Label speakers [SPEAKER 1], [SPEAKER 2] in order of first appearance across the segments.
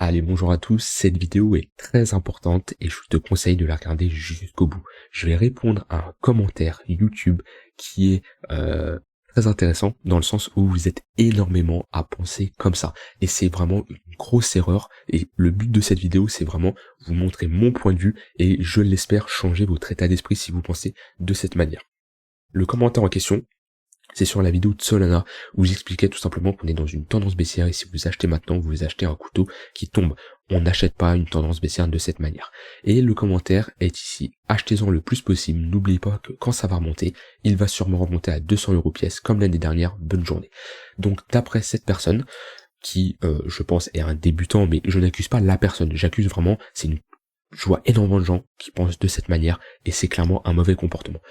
[SPEAKER 1] Allez, bonjour à tous, cette vidéo est très importante et je te conseille de la regarder jusqu'au bout. Je vais répondre à un commentaire YouTube qui est très intéressant dans le sens où vous êtes énormément à penser comme ça. Et c'est vraiment une grosse erreur et le but de cette vidéo c'est vraiment vous montrer mon point de vue et je l'espère changer votre état d'esprit si vous pensez de cette manière. Le commentaire en question, c'est sur la vidéo de Solana où j'expliquais tout simplement qu'on est dans une tendance baissière et si vous achetez maintenant, vous achetez un couteau qui tombe. On n'achète pas une tendance baissière de cette manière. Et le commentaire est ici. Achetez-en le plus possible. N'oubliez pas que quand ça va remonter, il va sûrement remonter à 200 € pièce comme l'année dernière. Bonne journée. Donc d'après cette personne qui, je pense, est un débutant, mais je n'accuse pas la personne. J'accuse vraiment, je vois énormément de gens qui pensent de cette manière et c'est clairement un mauvais comportement.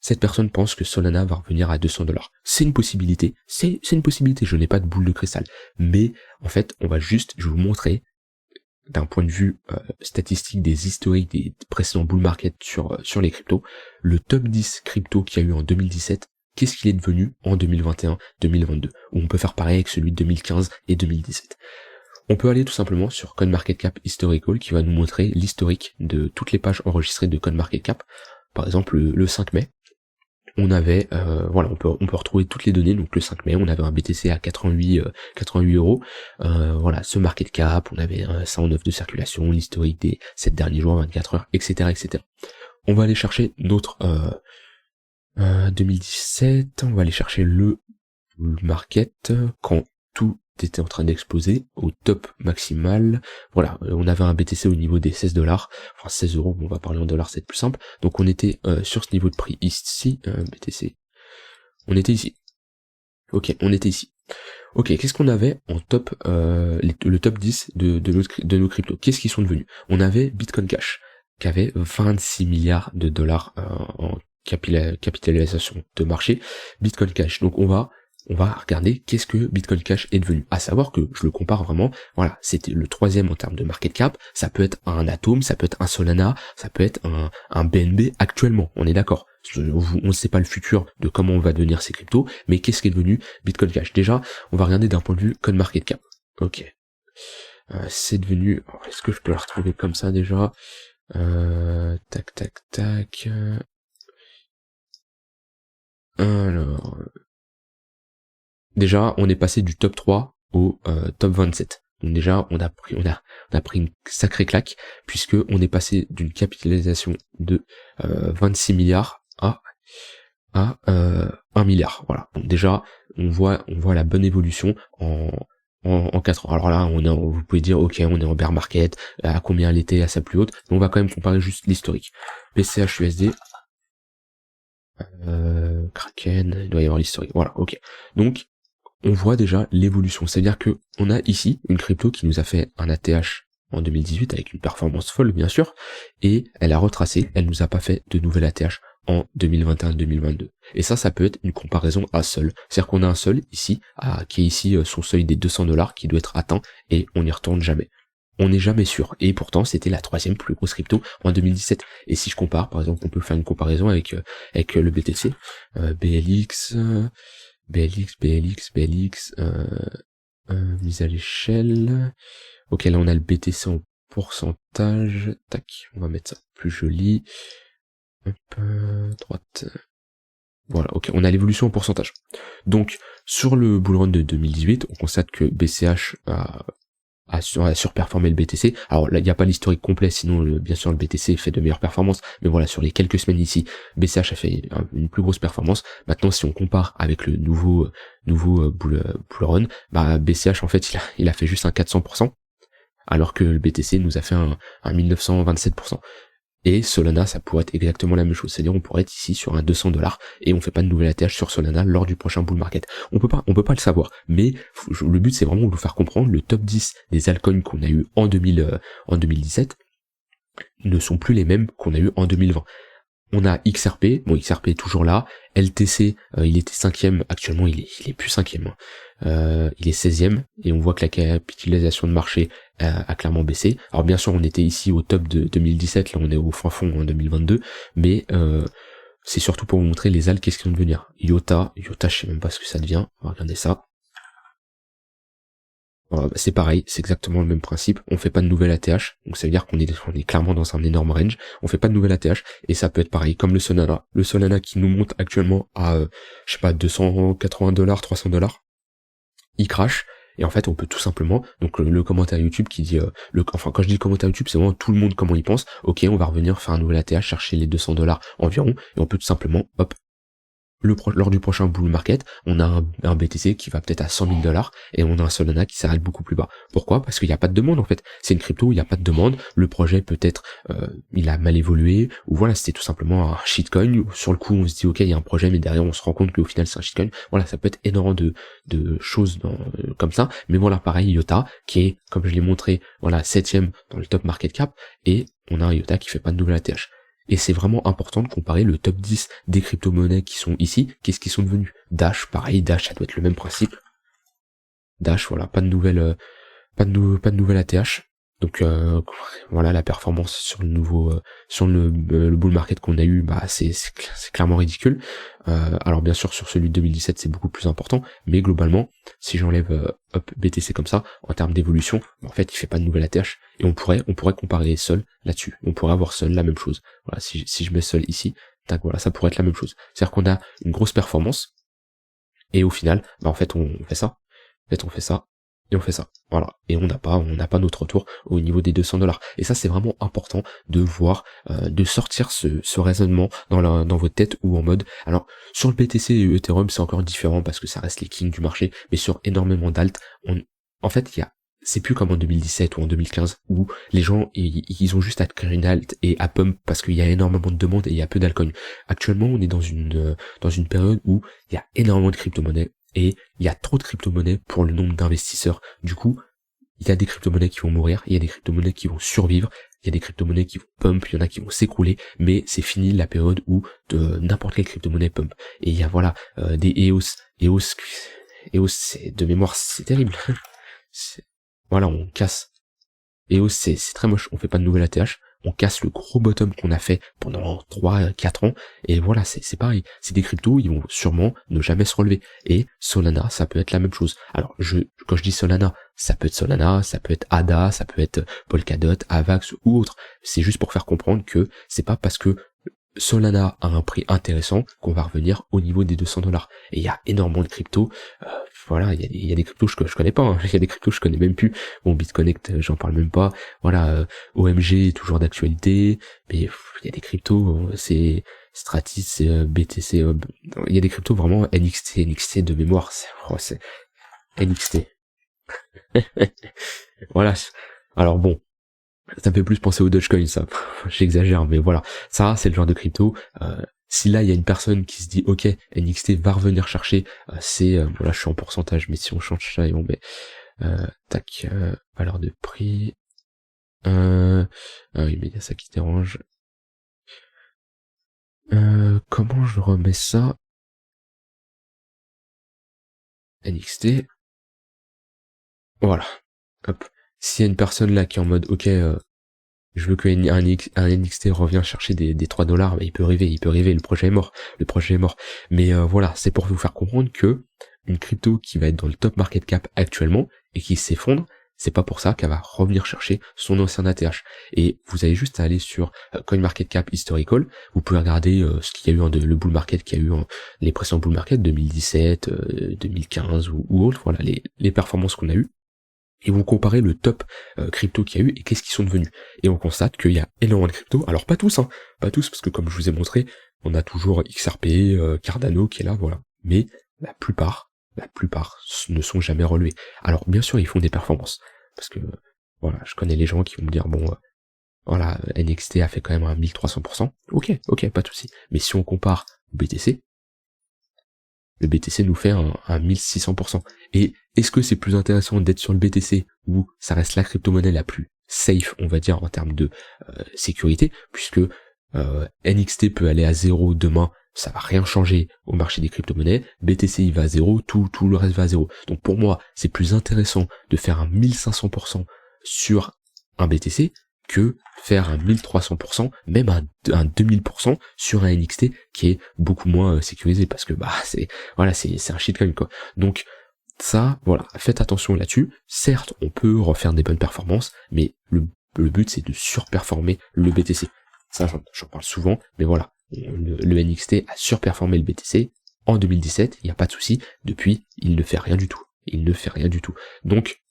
[SPEAKER 1] Cette personne pense que Solana va revenir à 200 $. C'est une possibilité, c'est une possibilité, je n'ai pas de boule de cristal. Mais en fait, je vais vous montrer d'un point de vue statistique des historiques des précédents bull market sur les cryptos, le top 10 crypto qu'il y a eu en 2017, qu'est-ce qu'il est devenu en 2021-2022, où on peut faire pareil avec celui de 2015 et 2017. On peut aller tout simplement sur CoinMarketCap Historical qui va nous montrer l'historique de toutes les pages enregistrées de CoinMarketCap. Par exemple, le 5 mai, on avait, on peut retrouver toutes les données. Donc le 5 mai, on avait un BTC à 88 €. Ce market cap, on avait ça en offre de circulation, l'historique des 7 derniers jours, 24 heures, etc., etc. On va aller chercher notre 2017. On va aller chercher le market quand tout était en train d'exploser au top maximal. Voilà, on avait un BTC au niveau des 16 $, enfin 16 €, on va parler en dollars, c'est plus simple. Donc on était sur ce niveau de prix ici, BTC. On était ici. Ok, on était ici. Ok, qu'est-ce qu'on avait en top, le top 10 de nos cryptos? Qu'est-ce qu'ils sont devenus? On avait Bitcoin Cash, qui avait 26 milliards de dollars en capitalisation de marché. Bitcoin Cash, donc on va regarder qu'est-ce que Bitcoin Cash est devenu. À savoir que je le compare vraiment, voilà, c'était le 3e en termes de market cap, ça peut être un Atom, ça peut être un Solana, ça peut être un BNB actuellement, on est d'accord. On ne sait pas le futur de comment on va devenir ces cryptos, mais qu'est-ce qui est devenu Bitcoin Cash? Déjà, on va regarder d'un point de vue CoinMarketCap. Ok. C'est devenu... Est-ce que je peux le retrouver comme ça déjà? Tac, tac, tac... Alors... Déjà, on est passé du top 3 au top 27. Donc déjà, on a pris une sacrée claque, puisque on est passé d'une capitalisation de 26 milliards à 1 milliard. Voilà. Donc déjà, on voit la bonne évolution en 4 ans. Alors là, vous pouvez dire, ok, on est en bear market, à combien elle était à sa plus haute, mais on va quand même comparer juste l'historique. BCH USD, Kraken, il doit y avoir l'historique. Voilà, ok. Donc, on voit déjà l'évolution. C'est-à-dire que on a ici une crypto qui nous a fait un ATH en 2018 avec une performance folle, bien sûr, et elle a retracé, elle nous a pas fait de nouvelle ATH en 2021-2022. Et ça peut être une comparaison à sol. C'est-à-dire qu'on a un sol ici, qui est ici son seuil des 200 $ qui doit être atteint, et on n'y retourne jamais. On n'est jamais sûr. Et pourtant, c'était la 3e plus grosse crypto en 2017. Et si je compare, par exemple, on peut faire une comparaison avec le BTC, BLX, mise à l'échelle. Ok, là on a le BTC en pourcentage. Tac, on va mettre ça plus joli. Hop, droite. Voilà, ok, on a l'évolution en pourcentage. Donc, sur le bull run de 2018, on constate que BCH a surperformé le BTC. Alors là, il n'y a pas l'historique complet, sinon bien sûr le BTC fait de meilleures performances, mais voilà, sur les quelques semaines ici, BCH a fait une plus grosse performance. Maintenant, si on compare avec le nouveau bull run, BCH en fait il a fait juste un 400%, alors que le BTC nous a fait un 1927%. Et Solana, ça pourrait être exactement la même chose. C'est-à-dire, on pourrait être ici sur un 200 $ et on fait pas de nouvelle ATH sur Solana lors du prochain bull market. On peut pas le savoir. Mais le but, c'est vraiment de vous faire comprendre le top 10 des altcoins qu'on a eu en 2017 ne sont plus les mêmes qu'on a eu en 2020. On a XRP, bon XRP est toujours là, LTC, il était 5e, actuellement il est plus 5e, il est 16e, et on voit que la capitalisation de marché a clairement baissé. Alors bien sûr on était ici au top de 2017, là on est au fin fond en 2022, mais c'est surtout pour vous montrer les alts qu'est-ce qu'ils vont devenir. IOTA, je sais même pas ce que ça devient, on va regarder ça. Voilà, c'est pareil, c'est exactement le même principe. On fait pas de nouvelle ATH, donc ça veut dire on est clairement dans un énorme range. On fait pas de nouvelle ATH et ça peut être pareil comme le Solana. Le Solana qui nous monte actuellement à, je sais pas, $280, $300, il crash. Et en fait, on peut tout simplement, donc le commentaire YouTube qui dit, enfin quand je dis le commentaire YouTube, c'est vraiment tout le monde comment il pense. Ok, on va revenir faire un nouvel ATH, chercher les $200 environ, et on peut tout simplement, hop, lors du prochain bull market, on a un BTC qui va peut-être à $100 000 et on a un Solana qui s'arrête beaucoup plus bas. Pourquoi? Parce qu'il n'y a pas de demande en fait. C'est une crypto où il n'y a pas de demande. Le projet peut-être il a mal évolué ou voilà, c'était tout simplement un shitcoin. Sur le coup, on se dit ok, il y a un projet, mais derrière on se rend compte qu'au final c'est un shitcoin. Voilà, ça peut être énormément de choses comme ça. Mais voilà, pareil, IOTA qui est, comme je l'ai montré, voilà, 7ème dans le top market cap et on a un IOTA qui fait pas de nouvelle ATH. Et c'est vraiment important de comparer le top 10 des crypto-monnaies qui sont ici, qu'est-ce qu'ils sont devenus. Dash, pareil, Dash, ça doit être le même principe. Dash, voilà, pas de nouvelle ATH. Donc voilà, la performance sur le nouveau sur le bull market qu'on a eu, bah c'est clairement ridicule. Alors bien sûr sur celui de 2017 c'est beaucoup plus important, mais globalement si j'enlève BTC comme ça en termes d'évolution, en fait il fait pas de nouvelle ATH et on pourrait comparer Sol là-dessus. On pourrait avoir Sol la même chose. Voilà, si je mets Sol ici, tac, voilà, ça pourrait être la même chose. C'est-à-dire qu'on a une grosse performance et au final, bah en fait on fait ça. En fait on fait ça. Et on fait ça, voilà, et on n'a pas notre retour au niveau des $200. Et ça c'est vraiment important de voir, de sortir ce raisonnement dans votre tête ou en mode, alors sur le BTC et Ethereum c'est encore différent parce que ça reste les kings du marché, mais sur énormément d'alt, en fait c'est plus comme en 2017 ou en 2015 où les gens ils ont juste à créer une alt et à pump parce qu'il y a énormément de demandes et il y a peu d'alcool. Actuellement on est dans une période où il y a énormément de crypto-monnaies. Et il y a trop de crypto-monnaies pour le nombre d'investisseurs. Du coup, il y a des crypto-monnaies qui vont mourir, il y a des crypto-monnaies qui vont survivre, il y a des crypto-monnaies qui vont pump, il y en a qui vont s'écrouler, mais c'est fini la période où de n'importe quelle crypto-monnaie pump. Et il y a voilà des EOS, c'est de mémoire, c'est terrible. Voilà, on casse. EOS, c'est très moche, on fait pas de nouvelle ATH. On casse le gros bottom qu'on a fait pendant 3-4 ans, et voilà, c'est pareil, c'est des cryptos, ils vont sûrement ne jamais se relever, et Solana, ça peut être la même chose. Alors, quand je dis Solana, ça peut être ADA, ça peut être Polkadot, Avax ou autre, c'est juste pour faire comprendre que c'est pas parce que Solana a un prix intéressant qu'on va revenir au niveau des $200. Et il y a énormément de cryptos, voilà, il y a des cryptos que je connais pas, hein. Il y a des cryptos que je connais même plus. Bon, BitConnect, j'en parle même pas. Voilà, OMG est toujours d'actualité, mais il y a des cryptos, c'est Stratis, c'est BTC, il y a des cryptos vraiment NXT de mémoire, c'est NXT. Voilà. Alors bon, ça me fait plus penser au Dogecoin, ça. J'exagère, mais voilà. Ça, c'est le genre de crypto. Si là, il y a une personne qui se dit, ok, NXT va revenir chercher, voilà, je suis en pourcentage, mais si on change ça et on met, tac, valeur de prix, ah oui, mais il y a ça qui dérange. Comment je remets ça? NXT. Voilà. Hop. S'il y a une personne là qui est en mode, ok, je veux qu'un NXT revienne chercher des $3, bah, il peut rêver, le projet est mort. Mais voilà, c'est pour vous faire comprendre que une crypto qui va être dans le top market cap actuellement et qui s'effondre, c'est pas pour ça qu'elle va revenir chercher son ancien ATH. Et vous avez juste à aller sur CoinMarketCap Historical, vous pouvez regarder ce qu'il y a eu le bull market qu'il y a eu les précédents bull market 2017, 2015 ou autres, voilà les performances qu'on a eues. Et vous comparez le top crypto qu'il y a eu et qu'est-ce qu'ils sont devenus. Et on constate qu'il y a énormément de cryptos, alors pas tous, pas tous, parce que comme je vous ai montré, on a toujours XRP, Cardano qui est là, voilà. Mais la plupart ne sont jamais relevés. Alors bien sûr, ils font des performances, parce que voilà, je connais les gens qui vont me dire, bon, voilà, NXT a fait quand même un 1300%, ok, pas de souci. Mais si on compare au BTC, le BTC nous fait un 1600%. Et est-ce que c'est plus intéressant d'être sur le BTC où ça reste la crypto-monnaie la plus safe, on va dire, en termes de sécurité, puisque NXT peut aller à 0 demain, ça va rien changer au marché des crypto-monnaies, BTC il va à 0, tout le reste va à 0. Donc pour moi, c'est plus intéressant de faire un 1500% sur un BTC que faire un 1300%, même un 2000% sur un NXT qui est beaucoup moins sécurisé parce que bah c'est un shitcoin quoi. Donc ça, voilà, faites attention là-dessus. Certes, on peut refaire des bonnes performances, mais le but c'est de surperformer le BTC. Ça, j'en parle souvent, mais voilà, le NXT a surperformé le BTC en 2017, il n'y a pas de souci. Depuis, il ne fait rien du tout. Donc,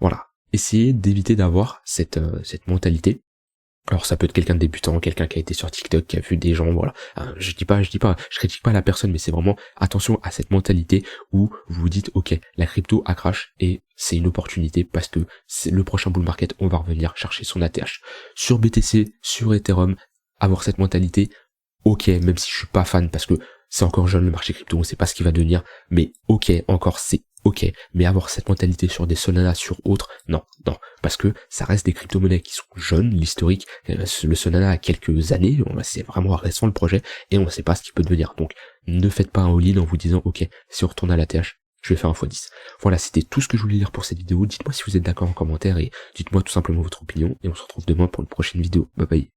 [SPEAKER 1] voilà, essayez d'éviter d'avoir cette mentalité. Alors ça peut être quelqu'un de débutant, quelqu'un qui a été sur TikTok, qui a vu des gens, voilà. Je critique pas la personne, mais c'est vraiment attention à cette mentalité où vous vous dites, ok, la crypto a crash et c'est une opportunité parce que c'est le prochain bull market, on va revenir chercher son ATH. Sur BTC, sur Ethereum, avoir cette mentalité, ok, même si je suis pas fan parce que c'est encore jeune le marché crypto, on sait pas ce qu'il va devenir, mais ok, encore c'est ok, mais avoir cette mentalité sur des Solana, sur autres, non, parce que ça reste des crypto-monnaies qui sont jeunes, l'historique, le Solana a quelques années, c'est vraiment récent le projet, et on ne sait pas ce qu'il peut devenir, donc ne faites pas un all-in en vous disant, ok, si on retourne à la TH, je vais faire un x10. Voilà, c'était tout ce que je voulais dire pour cette vidéo, dites-moi si vous êtes d'accord en commentaire, et dites-moi tout simplement votre opinion, et on se retrouve demain pour une prochaine vidéo, bye bye.